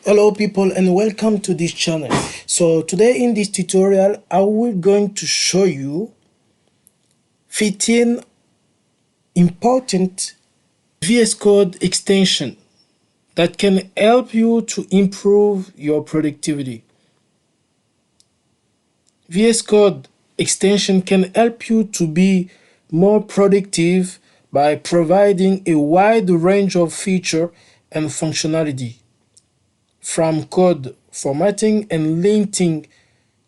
Hello people and welcome to this channel. So today in this tutorial I will going to show you 15 important VS Code extension that can help you to improve your productivity. VS Code extension can help you to be more productive by providing a wide range of feature and functionality, from code formatting and linting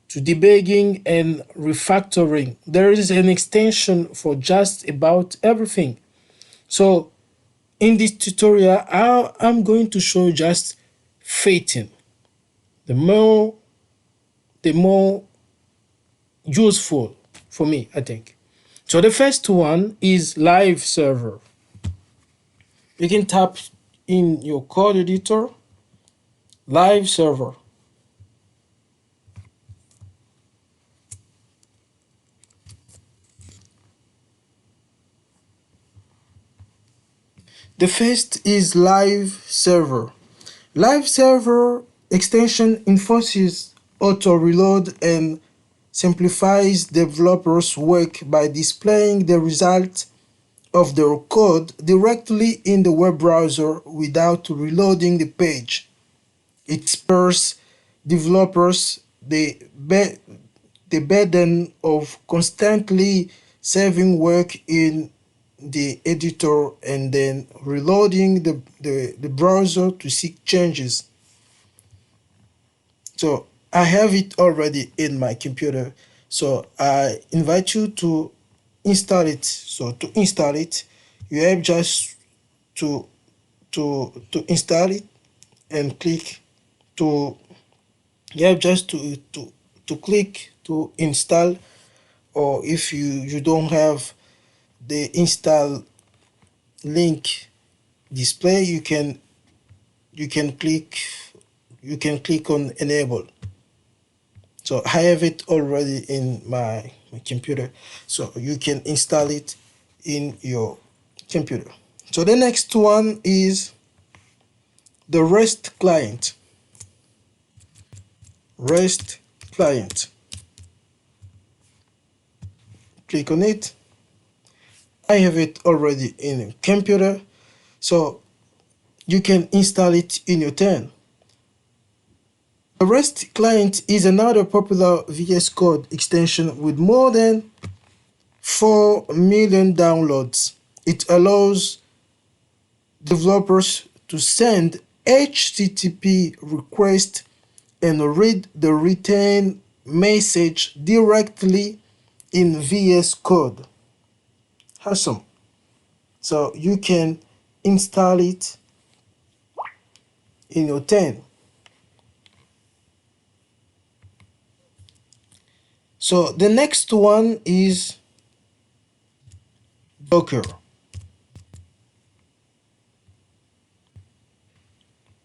to debugging and refactoring. There is an extension for just about everything. So in this tutorial, I'm going to show you just 15. The more useful for me, I think. So the first one is live server. You can tap in your code editor, live server. The first is live server. Live server extension enforces auto reload and simplifies developers' work by displaying the result of their code directly in the web browser without reloading the page. It spares developers the burden of constantly saving work in the editor and then reloading the browser to seek changes. So I have it already in my computer, so I invite you to install it. So to install it, you have just to install it and click to you have just to click to install, or if you don't have the install link display, you can click on enable. So I have it already in my computer, so you can install it in your computer. So the next one is the REST client. REST client. Click on it. I have it already in a computer, so you can install it in your turn. The REST client is another popular VS Code extension with more than 4 million downloads. It allows developers to send HTTP requests and read the return message directly in VS Code. Awesome. So you can install it in your turn. So the next one is Docker.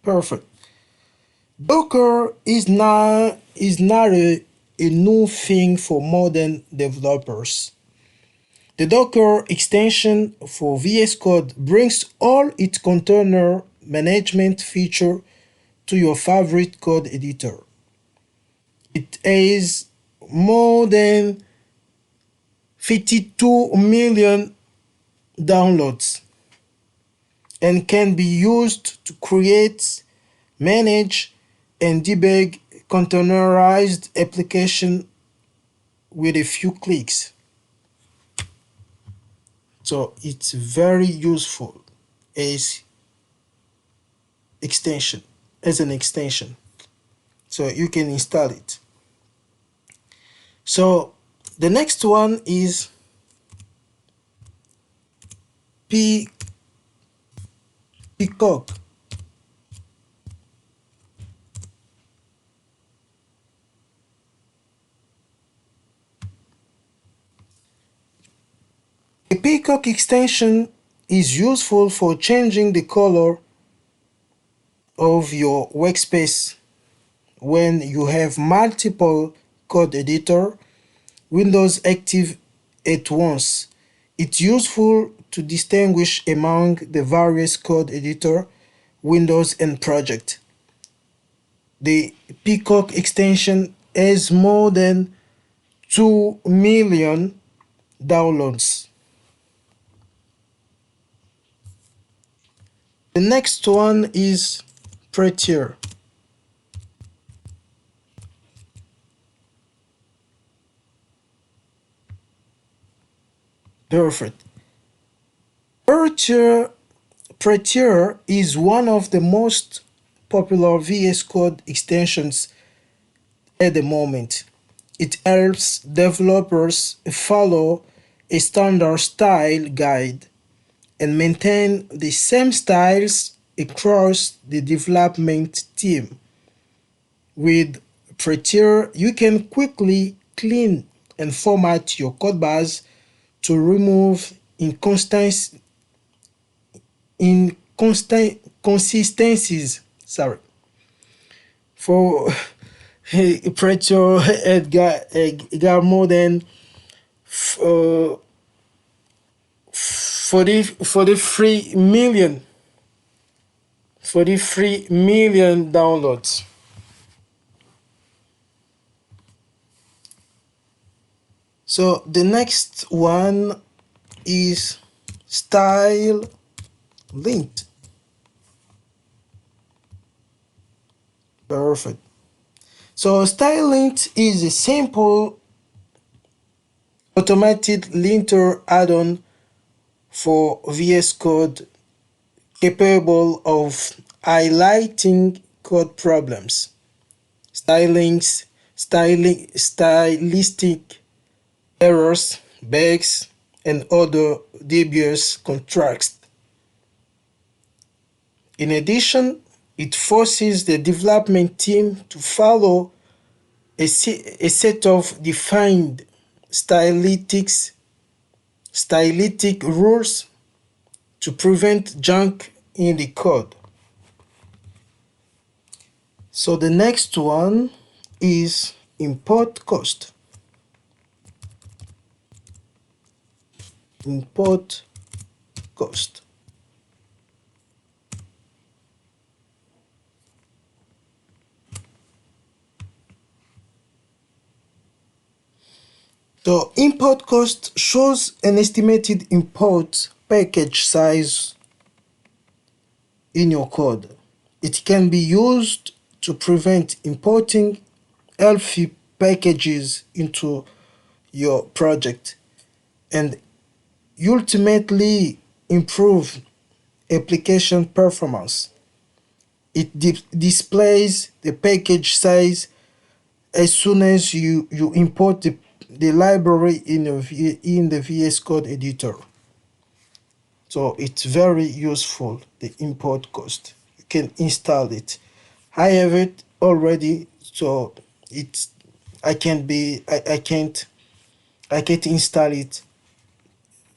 Perfect. Docker is not a new thing for modern developers. The Docker extension for VS Code brings all its container management feature to your favorite code editor. It has more than 52 million downloads and can be used to create, manage, and debug containerized application with a few clicks. So it's very useful as an extension. So you can install it. So the next one is Peacock. A Peacock extension is useful for changing the color of your workspace when you have multiple code editor windows active at once. It's useful to distinguish among the various code editor windows and project. The Peacock extension has more than 2 million downloads. The next one is Prettier. Perfect. Prettier, Prettier is one of the most popular VS Code extensions at the moment. It helps developers follow a standard style guide and maintain the same styles across the development team. With Prettier, you can quickly clean and format your codebase to remove inconsistencies. Sorry. For Prettier, it got more than uh, 43 million 43 million downloads. So the next one is Style Linked. Perfect. So Style Linked is a simple automated linter add-on for VS Code capable of highlighting code problems, stylistic errors, bugs, and other dubious contrasts. In addition, it forces the development team to follow a set of defined stylistic rules to prevent junk in the code. So the next one is import cost. Import cost. So import cost shows an estimated import package size in your code. It can be used to prevent importing healthy packages into your project and ultimately improve application performance. It displays the package size as soon as you import the library in the VS Code editor. So it's very useful, the import cost. You can install it. I have it already, so it's I can't install it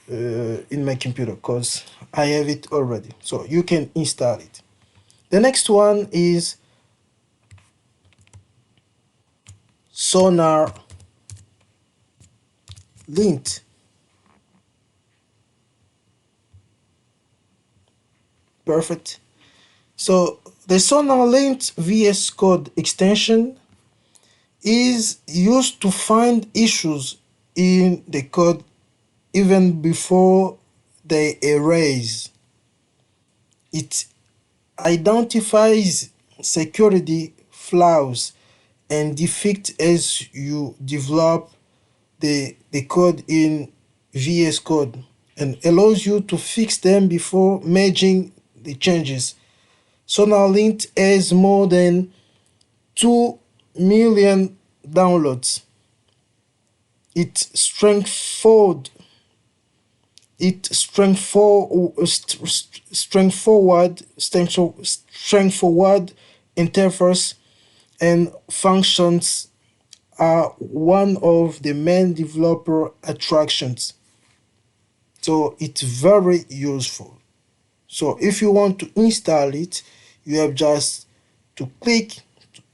in my computer because I have it already. So you can install it. The next one is Sonar Linked. Perfect. So the Sonar Linked VS Code extension is used to find issues in the code even before they arise. It identifies security flaws and defects as you develop the code in VS Code and allows you to fix them before merging the changes. Sonarlint has more than 2 million downloads. It straightforward it strength forward interface and functions are one of the main developer attractions. So it's very useful. So if you want to install it, you have just to click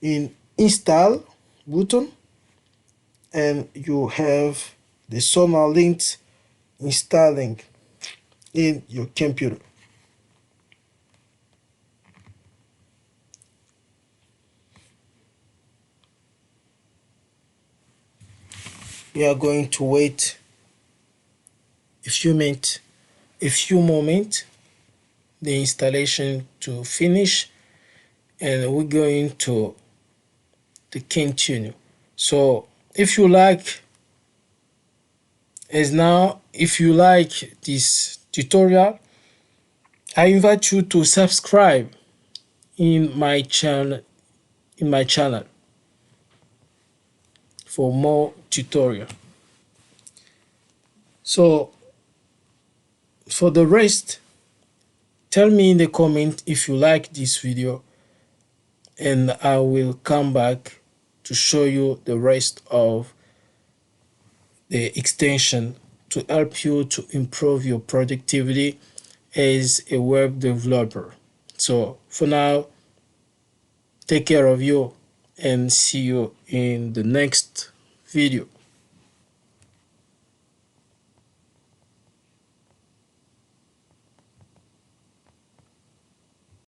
in install button and you have the Sonar Link installing in your computer. We are going to wait a few moments the installation to finish, and we're going to continue. So if you like if you like this tutorial, I invite you to subscribe in my channel for more tutorial. So for the rest, tell me in the comment if you like this video, and I will come back to show you the rest of the extension to help you to improve your productivity as a web developer. So for now, take care of you and see you in the next video.